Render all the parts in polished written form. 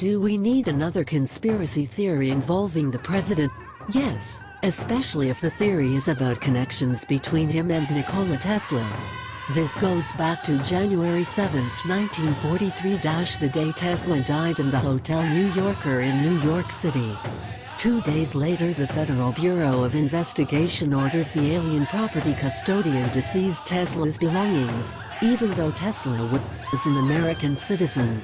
Do we need another conspiracy theory involving the president? Yes, especially if the theory is about connections between him and Nikola Tesla. This goes back to January 7, 1943, the day Tesla died in the Hotel New Yorker in New York City. 2 days later, the Federal Bureau of Investigation ordered the Alien Property Custodian to seize Tesla's belongings, even though Tesla was an American citizen.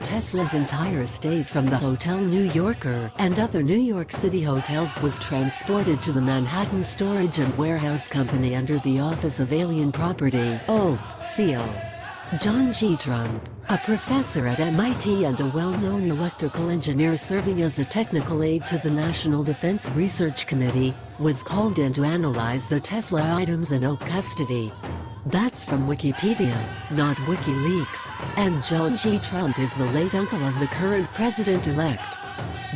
Tesla's entire estate from the Hotel New Yorker and other New York City hotels was transported to the Manhattan Storage and Warehouse Company under the Office of Alien Property, CO. John G. Trump, a professor at M.I.T. and a well-known electrical engineer serving as a technical aide to the National Defense Research Committee, was called in to analyze the Tesla items in custody. That's from Wikipedia, not WikiLeaks, and John G. Trump is the late uncle of the current president-elect.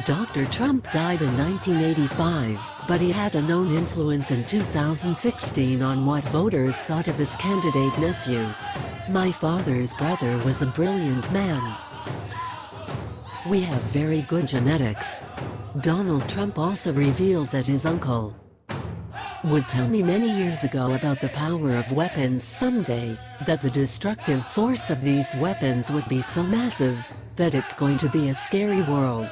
Dr. Trump died in 1985, but he had a known influence in 2016 on what voters thought of his candidate nephew. My father's brother was a brilliant man. We have very good genetics. Donald Trump also revealed that his uncle would tell me many years ago about the power of weapons someday, that the destructive force of these weapons would be so massive that it's going to be a scary world.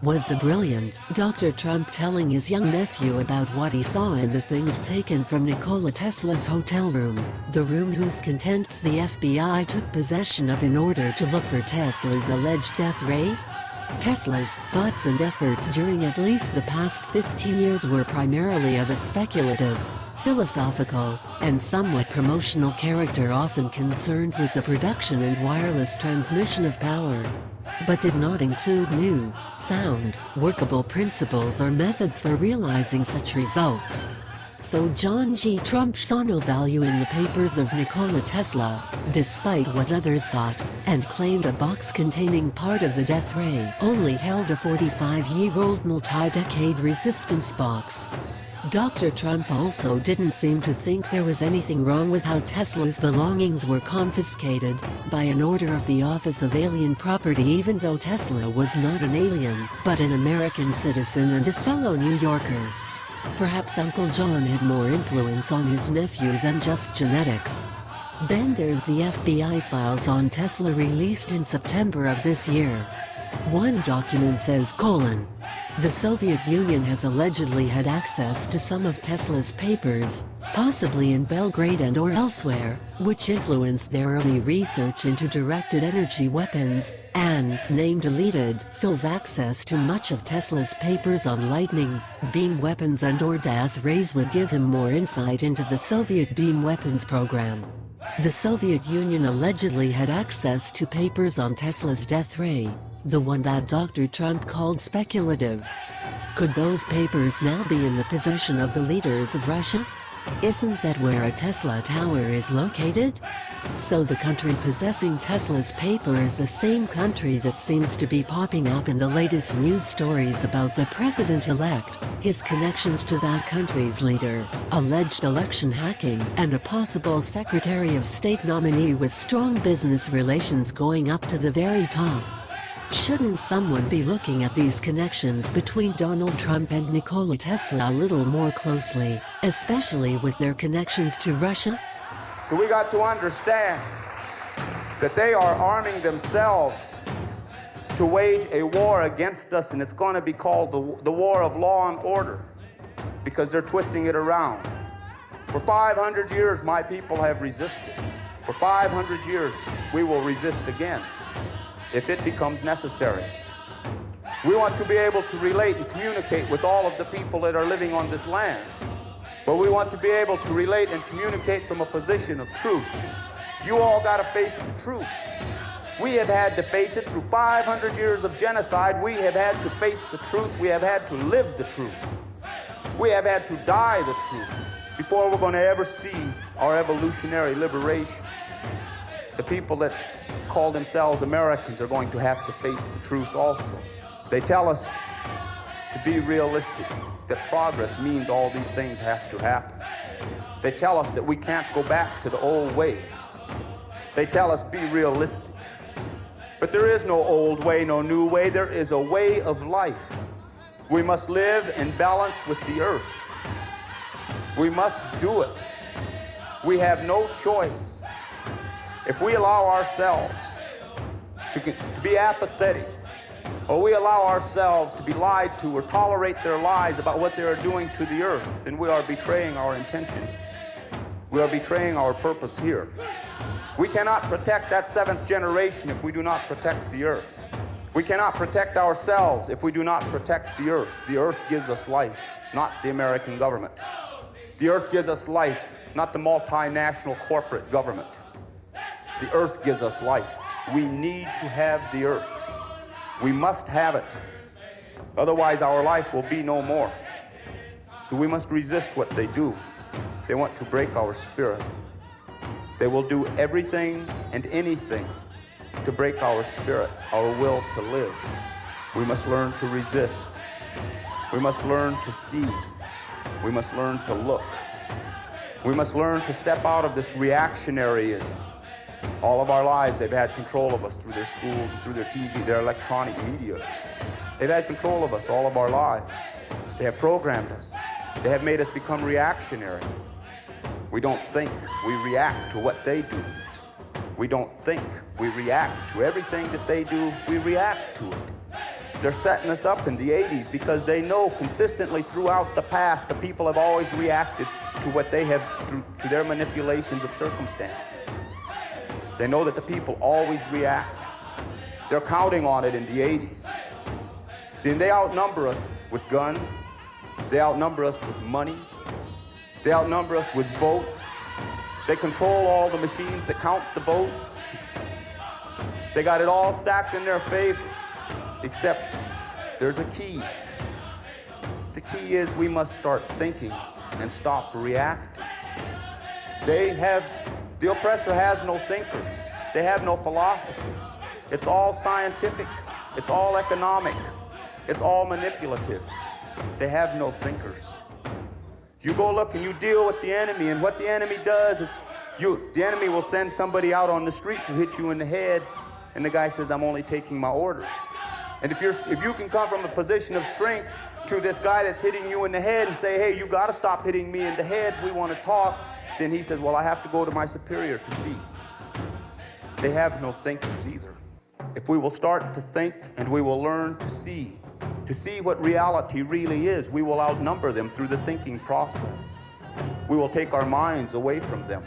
Was a brilliant Dr. Trump telling his young nephew about what he saw in the things taken from Nikola Tesla's hotel room, the room whose contents the FBI took possession of in order to look for Tesla's alleged death ray? Tesla's thoughts and efforts during at least the past 15 years were primarily of a speculative, philosophical, and somewhat promotional character, often concerned with the production and wireless transmission of power, but did not include new, sound, workable principles or methods for realizing such results. So John G. Trump saw no value in the papers of Nikola Tesla, despite what others thought, and claimed a box containing part of the death ray only held a 45-year-old multi-decade resistance box. Dr. Trump also didn't seem to think there was anything wrong with how Tesla's belongings were confiscated by an order of the Office of Alien Property, even though Tesla was not an alien, but an American citizen and a fellow New Yorker. Perhaps Uncle John had more influence on his nephew than just genetics. Then there's the FBI files on Tesla released in September of this year. One document says, the Soviet Union has allegedly had access to some of Tesla's papers, possibly in Belgrade and or elsewhere, which influenced their early research into directed energy weapons, and, name deleted, fills access to much of Tesla's papers on lightning, beam weapons and or death rays would give him more insight into the Soviet beam weapons program. The Soviet Union allegedly had access to papers on Tesla's death ray, the one that Dr. Trump called speculative. Could those papers now be in the possession of the leaders of Russia? Isn't that where a Tesla tower is located? So the country possessing Tesla's paper is the same country that seems to be popping up in the latest news stories about the president-elect, his connections to that country's leader, alleged election hacking, and a possible Secretary of State nominee with strong business relations going up to the very top. Shouldn't someone be looking at these connections between Donald Trump and Nikola Tesla a little more closely, especially with their connections to Russia? So we got to understand that they are arming themselves to wage a war against us, and it's going to be called the war of law and order, because they're twisting it around. For 500 years, my people have resisted. For 500 years, we will resist again, if it becomes necessary. We want to be able to relate and communicate with all of the people that are living on this land. But we want to be able to relate and communicate from a position of truth. You all got to face the truth. We have had to face it through 500 years of genocide. We have had to face the truth. We have had to live the truth. We have had to die the truth before we're going to ever see our evolutionary liberation. The people that call themselves Americans are going to have to face the truth also. They tell us to be realistic, that progress means all these things have to happen. They tell us that we can't go back to the old way. They tell us be realistic. But there is no old way, no new way. There is a way of life. We must live in balance with the earth. We must do it. We have no choice. If we allow ourselves to be apathetic, or we allow ourselves to be lied to or tolerate their lies about what they are doing to the earth, then we are betraying our intention. We are betraying our purpose here. We cannot protect that seventh generation if we do not protect the earth. We cannot protect ourselves if we do not protect the earth. The earth gives us life, not the American government. The earth gives us life, not the multinational corporate government. The earth gives us life. We need to have the earth. We must have it. Otherwise, our life will be no more. So we must resist what they do. They want to break our spirit. They will do everything and anything to break our spirit, our will to live. We must learn to resist. We must learn to see. We must learn to look. We must learn to step out of this reactionaryism. All of our lives, they've had control of us through their schools, through their TV, their electronic media. They've had control of us all of our lives. They have programmed us. They have made us become reactionary. We don't think, we react to what they do. We don't think, we react to everything that they do, we react to it. They're setting us up in the 80s because they know consistently throughout the past the people have always reacted to what they have, to their manipulations of circumstance. They know that the people always react. They're counting on it in the 80s. See, and they outnumber us with guns. They outnumber us with money. They outnumber us with votes. They control all the machines that count the votes. They got it all stacked in their favor, except there's a key. The key is we must start thinking and stop reacting. The oppressor has no thinkers. They have no philosophers. It's all scientific. It's all economic. It's all manipulative. They have no thinkers. You go look and you deal with the enemy, and what the enemy does is the enemy will send somebody out on the street to hit you in the head, and the guy says, I'm only taking my orders. And if you can come from a position of strength to this guy that's hitting you in the head and say, hey, you got to stop hitting me in the head, we want to talk, then he says, well, I have to go to my superior to see. They have no thinkers either. If we will start to think and we will learn to see what reality really is, we will outnumber them through the thinking process. We will take our minds away from them,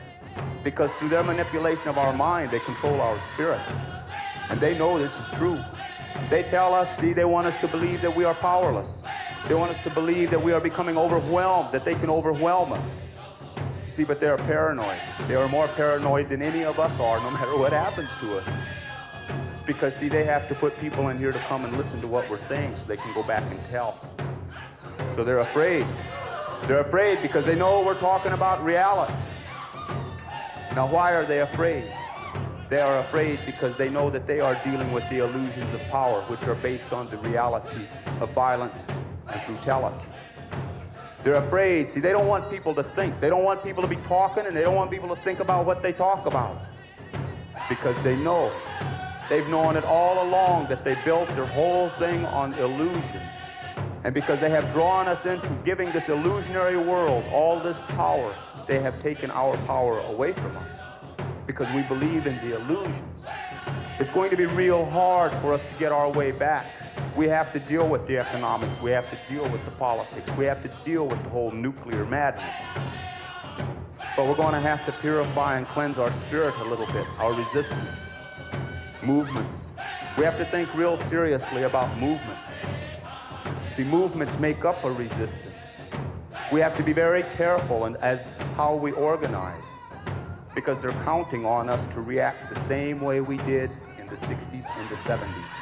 because through their manipulation of our mind, they control our spirit. And they know this is true. They tell us, see, they want us to believe that we are powerless. They want us to believe that we are becoming overwhelmed, that they can overwhelm us. See, but they are paranoid. They are more paranoid than any of us are, no matter what happens to us. Because, see, they have to put people in here to come and listen to what we're saying so they can go back and tell. So they're afraid. They're afraid because they know we're talking about reality. Now, why are they afraid? They are afraid because they know that they are dealing with the illusions of power, which are based on the realities of violence and brutality. They're afraid. See, they don't want people to think. They don't want people to be talking, and they don't want people to think about what they talk about. Because they know. They've known it all along that they built their whole thing on illusions. And because they have drawn us into giving this illusionary world all this power, they have taken our power away from us. Because we believe in the illusions. It's going to be real hard for us to get our way back. We have to deal with the economics. We have to deal with the politics. We have to deal with the whole nuclear madness. But we're going to have to purify and cleanse our spirit a little bit, our resistance. Movements. We have to think real seriously about movements. See, movements make up a resistance. We have to be very careful as how we organize, because they're counting on us to react the same way we did in the 60s and the 70s.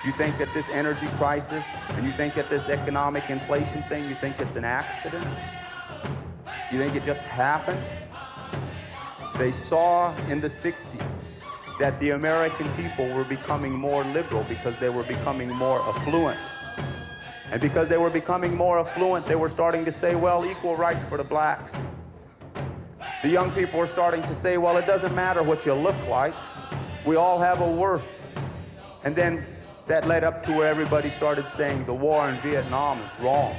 You think that this energy crisis, and you think that this economic inflation thing, you think it's an accident? You think it just happened? They saw in the 60s that the American people were becoming more liberal because they were becoming more affluent. And because they were becoming more affluent, they were starting to say, well, equal rights for the blacks. The young people were starting to say, well, it doesn't matter what you look like. We all have a worth. And then that led up to where everybody started saying the war in Vietnam is wrong.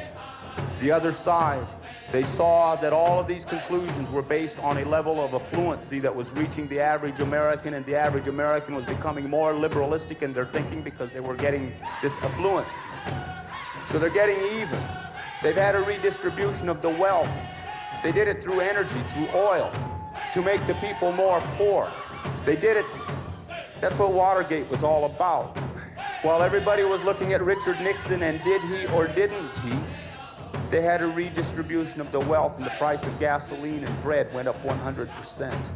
The other side, they saw that all of these conclusions were based on a level of affluency that was reaching the average American, and the average American was becoming more liberalistic in their thinking because they were getting this affluence. So they're getting even. They've had a redistribution of the wealth. They did it through energy, through oil, to make the people more poor. They did it, that's what Watergate was all about. While everybody was looking at Richard Nixon and did he or didn't he, they had a redistribution of the wealth, and the price of gasoline and bread went up 100%.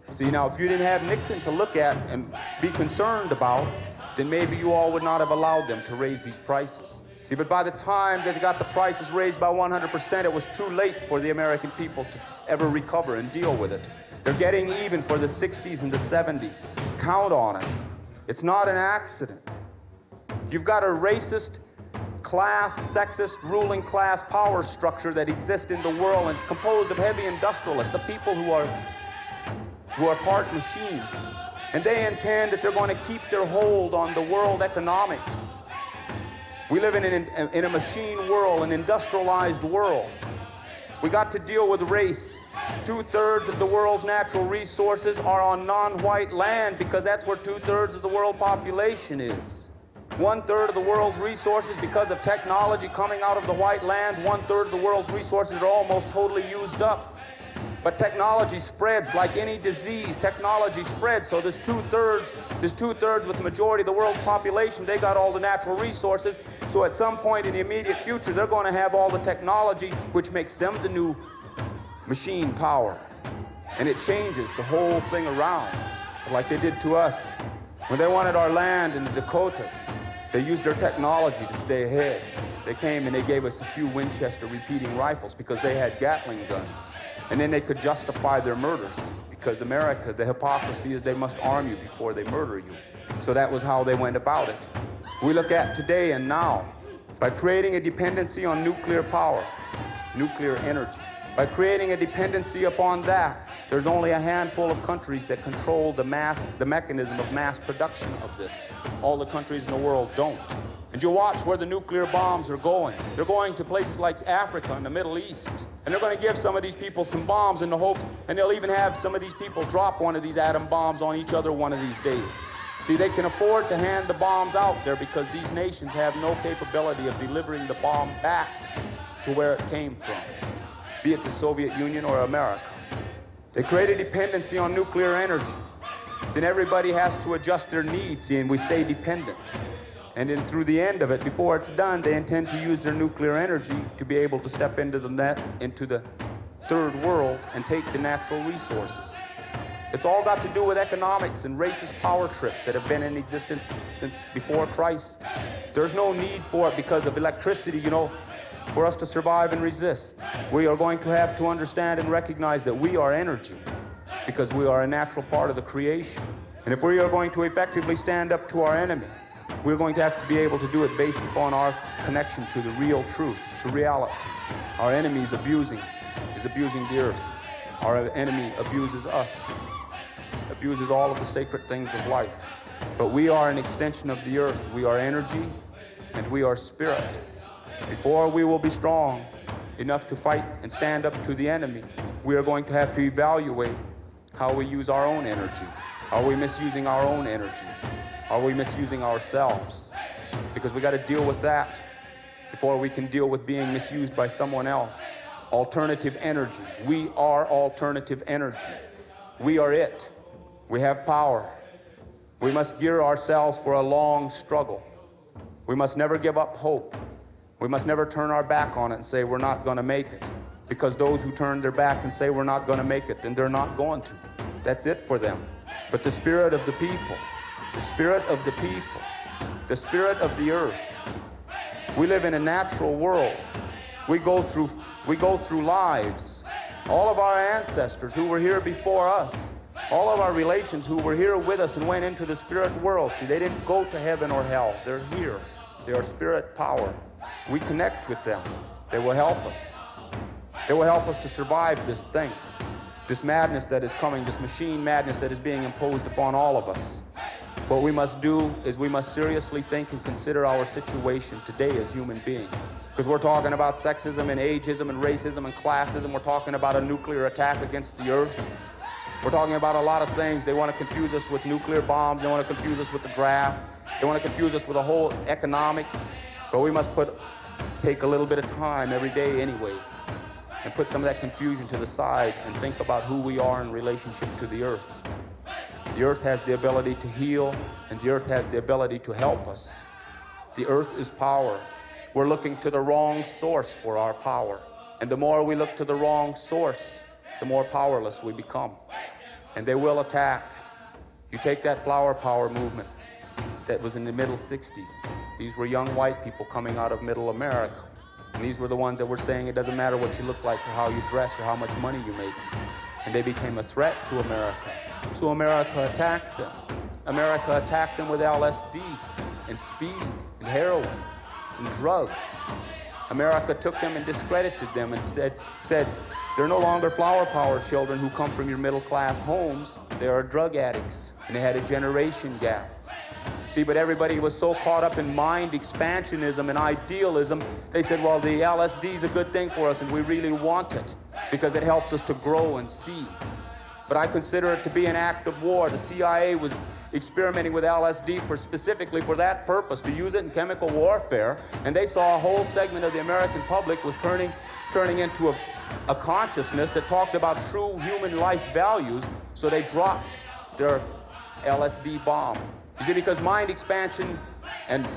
See, now, if you didn't have Nixon to look at and be concerned about, then maybe you all would not have allowed them to raise these prices. See, but by the time they got the prices raised by 100%, it was too late for the American people to ever recover and deal with it. They're getting even for the 60s and the 70s. Count on it. It's not an accident. You've got a racist, class, sexist, ruling class power structure that exists in the world, and it's composed of heavy industrialists, the people who are part machine. And they intend that they're going to keep their hold on the world economics. We live in a machine world, an industrialized world. We got to deal with race. 2/3 of the world's natural resources are on non-white land because that's where 2/3 of the world population is. 1/3 of the world's resources, because of technology coming out of the white land, 1/3 of the world's resources are almost totally used up. But technology spreads like any disease. Technology spreads, so there's 2/3 with the majority of the world's population. They got all the natural resources, so at some point in the immediate future, they're going to have all the technology, which makes them the new machine power. And it changes the whole thing around, like they did to us. When they wanted our land in the Dakotas, they used their technology to stay ahead. They came and they gave us a few Winchester repeating rifles because they had Gatling guns. And then they could justify their murders, because America, the hypocrisy is they must arm you before they murder you. So that was how they went about it. We look at today and now, by creating a dependency on nuclear power, nuclear energy. By creating a dependency upon that, there's only a handful of countries that control the mechanism of mass production of this. All the countries in the world don't. And you watch where the nuclear bombs are going. They're going to places like Africa and the Middle East. And they're going to give some of these people some bombs in the hopes, and they'll even have some of these people drop one of these atom bombs on each other one of these days. See, they can afford to hand the bombs out there because these nations have no capability of delivering the bomb back to where it came from, be it the Soviet Union or America. They create a dependency on nuclear energy. Then everybody has to adjust their needs, see, and we stay dependent. And then through the end of it, before it's done, they intend to use their nuclear energy to be able to step into the third world and take the natural resources. It's all got to do with economics and racist power trips that have been in existence since before Christ. There's no need for it because of electricity, you know, for us to survive and resist. We are going to have to understand and recognize that we are energy because we are a natural part of the creation. And if we are going to effectively stand up to our enemy, we're going to have to be able to do it based upon our connection to the real truth, to reality. Our enemy is abusing the earth. Our enemy abuses us, abuses all of the sacred things of life. But we are an extension of the earth. We are energy and we are spirit. Before we will be strong enough to fight and stand up to the enemy, we are going to have to evaluate how we use our own energy. Are we misusing our own energy? Are we misusing ourselves? Because we got to deal with that before we can deal with being misused by someone else. Alternative energy. We are alternative energy. We are it. We have power. We must gear ourselves for a long struggle. We must never give up hope. We must never turn our back on it and say we're not going to make it. Because those who turn their back and say we're not going to make it, then they're not going to. That's it for them. But the spirit of the people, the spirit of the people, the spirit of the earth. We live in a natural world. We go through lives. All of our ancestors who were here before us, all of our relations who were here with us and went into the spirit world, see, they didn't go to heaven or hell. They're here. They are spirit power. We connect with them. They will help us. They will help us to survive this thing, this madness that is coming, this machine madness that is being imposed upon all of us. What we must do is we must seriously think and consider our situation today as human beings. Because we're talking about sexism and ageism and racism and classism. We're talking about a nuclear attack against the earth. We're talking about a lot of things. They want to confuse us with nuclear bombs. They want to confuse us with the draft. They want to confuse us with the whole economics. But we must take a little bit of time every day anyway and put some of that confusion to the side and think about who we are in relationship to the earth. The earth has the ability to heal, and the earth has the ability to help us. The earth is power. We're looking to the wrong source for our power. And the more we look to the wrong source, the more powerless we become. And they will attack. You take that flower power movement that was in the middle 60s. These were young white people coming out of middle America. And these were the ones that were saying it doesn't matter what you look like or how you dress or how much money you make. And they became a threat to America. So America attacked them. America attacked them with LSD and speed and heroin and drugs. America took them and discredited them and said they're no longer flower power children who come from your middle class homes. They are drug addicts, and they had a generation gap. See, but everybody was so caught up in mind expansionism and idealism, they said, well, the LSD is a good thing for us and we really want it because it helps us to grow and see. But I consider it to be an act of war. The CIA was experimenting with LSD specifically for that purpose, to use it in chemical warfare, and they saw a whole segment of the American public was turning into a consciousness that talked about true human life values, so they dropped their LSD bomb. You see, because mind expansion and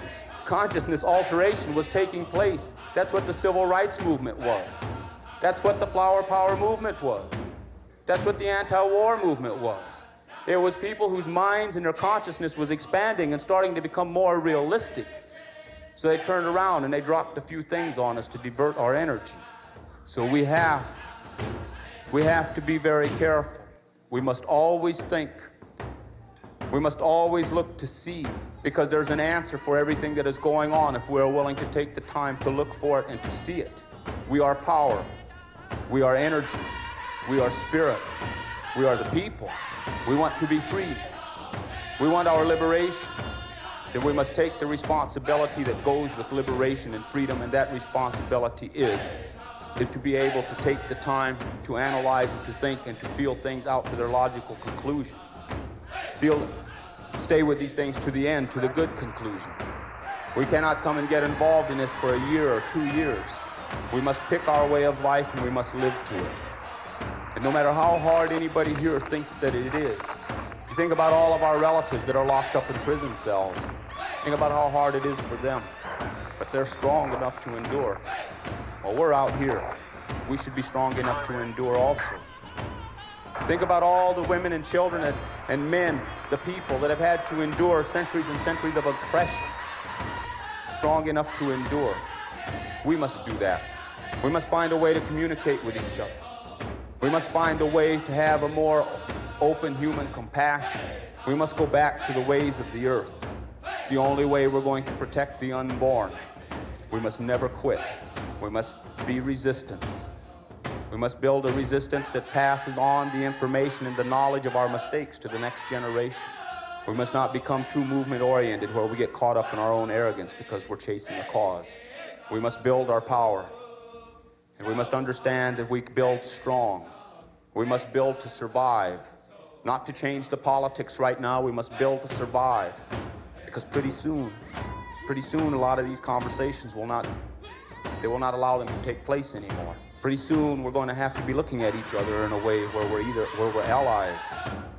consciousness alteration was taking place. That's what the civil rights movement was. That's what the flower power movement was. That's what the anti-war movement was. There was people whose minds and their consciousness was expanding and starting to become more realistic. So they turned around and they dropped a few things on us to divert our energy. So we have to be very careful. We must always think. We must always look to see, because there's an answer for everything that is going on if we're willing to take the time to look for it and to see it. We are power. We are energy. We are spirit. We are the people. We want to be free. We want our liberation. Then we must take the responsibility that goes with liberation and freedom, and that responsibility is to be able to take the time to analyze and to think and to feel things out to their logical conclusion. Stay with these things to the end, to the good conclusion. We cannot come and get involved in this for a year or 2 years. We must pick our way of life and we must live to it. And no matter how hard anybody here thinks that it is, if you think about all of our relatives that are locked up in prison cells, think about how hard it is for them. But they're strong enough to endure. Well, we're out here. We should be strong enough to endure also. Think about all the women and children and men, the people that have had to endure centuries and centuries of oppression. Strong enough to endure. We must do that. We must find a way to communicate with each other. We must find a way to have a more open human compassion. We must go back to the ways of the earth. It's the only way we're going to protect the unborn. We must never quit. We must be resistance. We must build a resistance that passes on the information and the knowledge of our mistakes to the next generation. We must not become too movement-oriented where we get caught up in our own arrogance because we're chasing a cause. We must build our power. And we must understand that we build strong. We must build to survive. Not to change the politics right now. We must build to survive. Because pretty soon, a lot of these conversations will not allow them to take place anymore. Pretty soon, we're going to have to be looking at each other in a way where we're allies.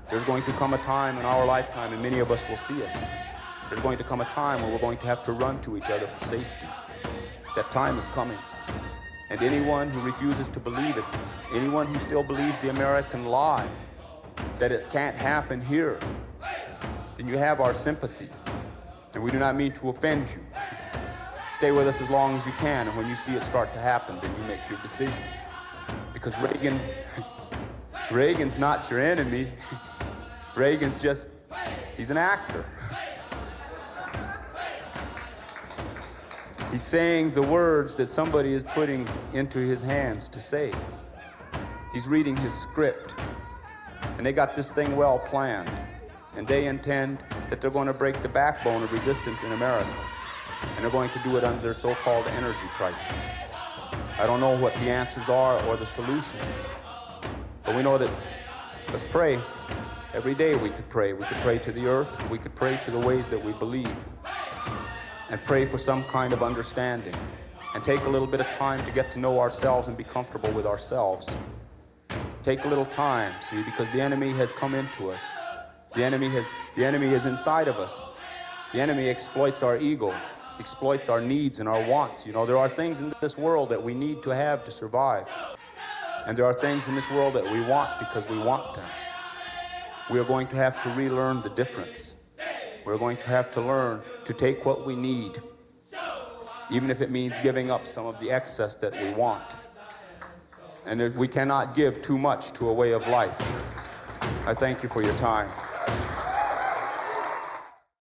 There's going to come a time in our lifetime, and many of us will see it. There's going to come a time where we're going to have to run to each other for safety. That time is coming. And anyone who refuses to believe it, anyone who still believes the American lie, that it can't happen here, then you have our sympathy. And we do not mean to offend you. Stay with us as long as you can, and when you see it start to happen, then you make your decision. Because Reagan's not your enemy. Reagan's just, he's an actor. He's saying the words that somebody is putting into his hands to say. He's reading his script. And they got this thing well planned. And they intend that they're going to break the backbone of resistance in America. And they're going to do it under their so-called energy crisis. I don't know what the answers are or the solutions. But we know that, let's pray. Every day we could pray. We could pray to the earth. We could pray to the ways that we believe. And pray for some kind of understanding. And take a little bit of time to get to know ourselves and be comfortable with ourselves. Take a little time, see, because the enemy has come into us. The enemy is inside of us. The enemy exploits our ego, exploits our needs and our wants. You know, there are things in this world that we need to have to survive. And there are things in this world that we want because we want them. We are going to have to relearn the difference. We're going to have to learn to take what we need, even if it means giving up some of the excess that we want. And we cannot give too much to a way of life. I thank you for your time.